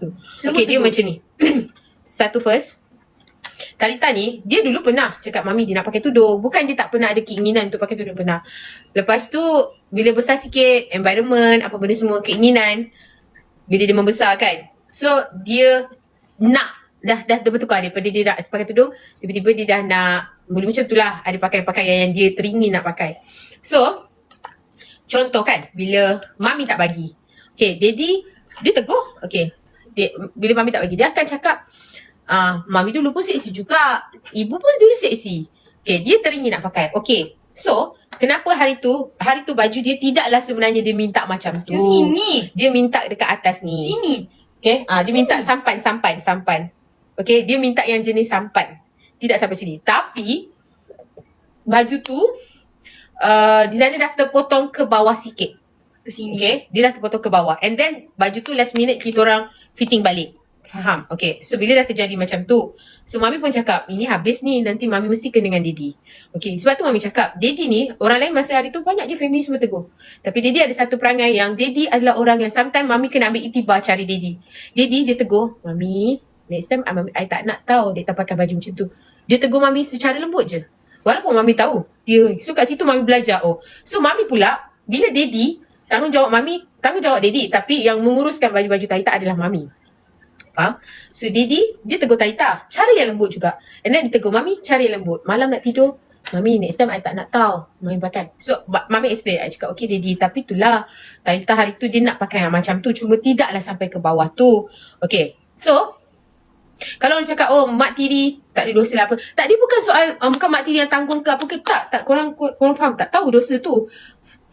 tu. Okay, dia macam ni. Satu first, Talita ni, dia dulu pernah cakap mami dia nak pakai tudung. Bukan dia tak pernah ada keinginan untuk pakai tudung, pernah. Lepas tu, bila besar sikit, environment, apa benda semua, keinginan, bila dia membesar kan. So, dia nak, dah bertukar daripada dia nak pakai tudung, tiba-tiba dia dah nak, mula macam tu lah, ada pakaian-pakaian yang dia teringin nak pakai. So, contoh kan, bila mami tak bagi. Okay, daddy, dia tegur. Okay, bila mami tak bagi, dia akan cakap, mami dulu pun seksi juga. Ibu pun dulu seksi. Okay, dia teringin nak pakai. Okay, so, kenapa hari tu baju dia tidaklah sebenarnya dia minta macam tu. Sini. Dia minta dekat atas ni. Sini. Okay, dia minta sampan. Okay, dia minta yang jenis sampan. Tidak sampai sini. Tapi, baju tu, designer dah terpotong ke bawah sikit. Ke sini. Okay, dia dah terpotong ke bawah. And then, baju tu last minute kita orang fitting balik. Faham? Okay, so bila dah terjadi macam tu, so mami pun cakap, ini habis ni, nanti mami mesti kena dengan daddy. Okay, sebab tu mami cakap, daddy ni, orang lain masa hari tu banyak je family semua tegur. Tapi daddy ada satu perangai yang daddy adalah orang yang sometimes mami kena ambil iktibar cari daddy. Daddy dia tegur, mami, next time I tak nak tahu dia tak pakai baju macam tu. Dia tegur mami secara lembut je. Walaupun mami tahu, dia, so kat situ mami belajar. Oh, so mami pula, bila daddy, tanggungjawab daddy, tapi yang menguruskan baju-baju Talita adalah mami. Faham? So daddy, dia tegur Talita, cara yang lembut juga. And then dia tegur mami, cara yang lembut. Malam nak tidur, mami next time I tak nak tahu mami pakai. So mami explain, I cakap okay daddy, tapi itulah Talita hari tu dia nak pakai yang macam tu, cuma tidaklah sampai ke bawah tu. Okay, so kalau orang cakap, oh mak tiri tak ada dosa lah apa. Tak, dia bukan soal, bukan mak tiri yang tanggung ke apa ke. Tak, korang faham tak? Tahu dosa tu.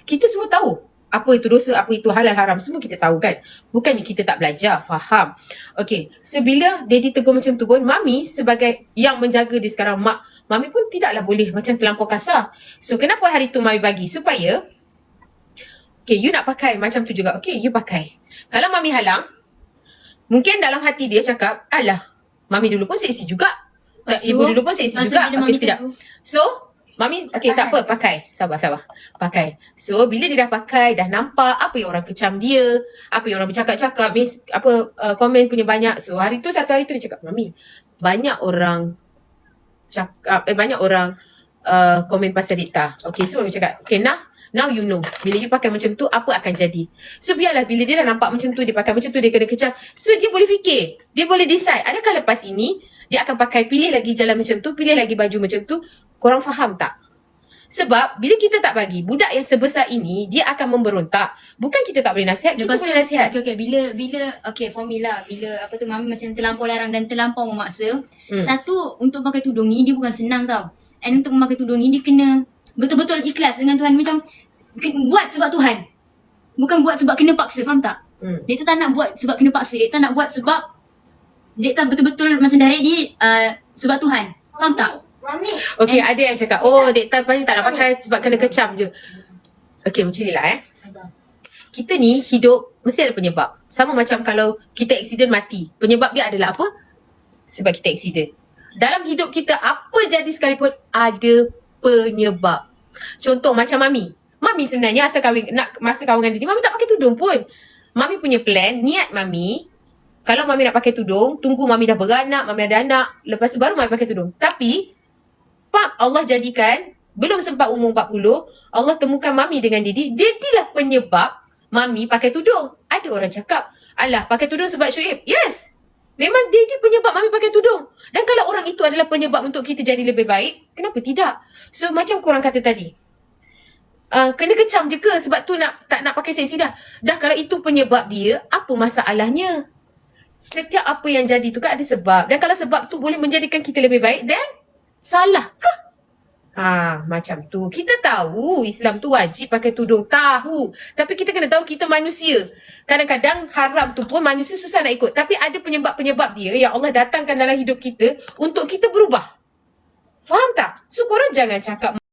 Kita semua tahu. Apa itu dosa, apa itu halal haram, semua kita tahu kan. Bukannya kita tak belajar, faham. Okay, so bila daddy tegur macam tu pun, mami sebagai yang menjaga dia sekarang, mami pun tidaklah boleh macam terlampau kasar. So kenapa hari tu mami bagi? Supaya, okay, you nak pakai macam tu juga, okay, you pakai. Kalau mami halang, mungkin dalam hati dia cakap, alah, mami dulu pun seksi juga. Ibu dulu pun seksi juga. Okay, sekejap. So, mami, okay, tak apa, pakai. Sabar. Pakai. So, bila dia dah pakai, dah nampak apa yang orang kecam dia, apa yang orang bercakap-cakap, komen punya banyak. So, satu hari tu dia cakap, mami, banyak orang cakap, komen pasal Dita. Okay, so mami cakap, okay, now you know. Bila you pakai macam tu, apa akan jadi. So, biarlah bila dia dah nampak macam tu, dia pakai macam tu, dia kena kecam. So, dia boleh fikir. Dia boleh decide. Adakah lepas ini, dia akan pakai, pilih lagi jalan macam tu, pilih lagi baju macam tu. Korang faham tak? Sebab bila kita tak bagi, budak yang sebesar ini, dia akan memberontak. Bukan kita tak boleh nasihat, kita boleh nasihat. Okay, bila formula, bila mami macam terlampau larang dan terlampau memaksa. Satu, untuk pakai tudung ni, dia bukan senang tau. And untuk memakai tudung ni, dia kena betul-betul ikhlas dengan Tuhan. Macam, buat sebab Tuhan. Bukan buat sebab kena paksa, faham tak? Dia tu tak nak buat sebab kena paksa. Dia tak nak buat sebab dia tak betul-betul macam dah ready sebab Tuhan. Faham tak? Okay, ada yang cakap, oh Dek paling tak nak pakai sebab kena kecam je. Okay, macam ni lah Kita ni hidup mesti ada penyebab. Sama macam kalau kita accident mati, penyebab dia adalah apa? Sebab kita accident. Dalam hidup kita, apa jadi sekalipun, ada penyebab. Contoh macam mami sebenarnya masa kahwin dengan dia, mami tak pakai tudung pun. Mami punya plan, niat mami, kalau mami nak pakai tudung, tunggu mami dah beranak, mami ada anak, lepas tu baru mami pakai tudung. Tapi Allah jadikan, belum sempat umur 40, Allah temukan mami dengan Didi. Didi lah penyebab mami pakai tudung. Ada orang cakap, alah pakai tudung sebab Syuib. Yes, memang Didi penyebab mami pakai tudung. Dan kalau orang itu adalah penyebab untuk kita jadi lebih baik, kenapa tidak? So macam korang kata tadi, kena kecam je ke sebab tu tak nak pakai seksi dah. Dah kalau itu penyebab dia, apa masalahnya? Setiap apa yang jadi tu kan ada sebab. Dan kalau sebab tu boleh menjadikan kita lebih baik, then salah ke? Macam tu. Kita tahu Islam tu wajib pakai tudung. Tahu. Tapi kita kena tahu kita manusia. Kadang-kadang haram tu pun manusia susah nak ikut. Tapi ada penyebab-penyebab dia yang Allah datangkan dalam hidup kita untuk kita berubah. Faham tak? So korang jangan cakap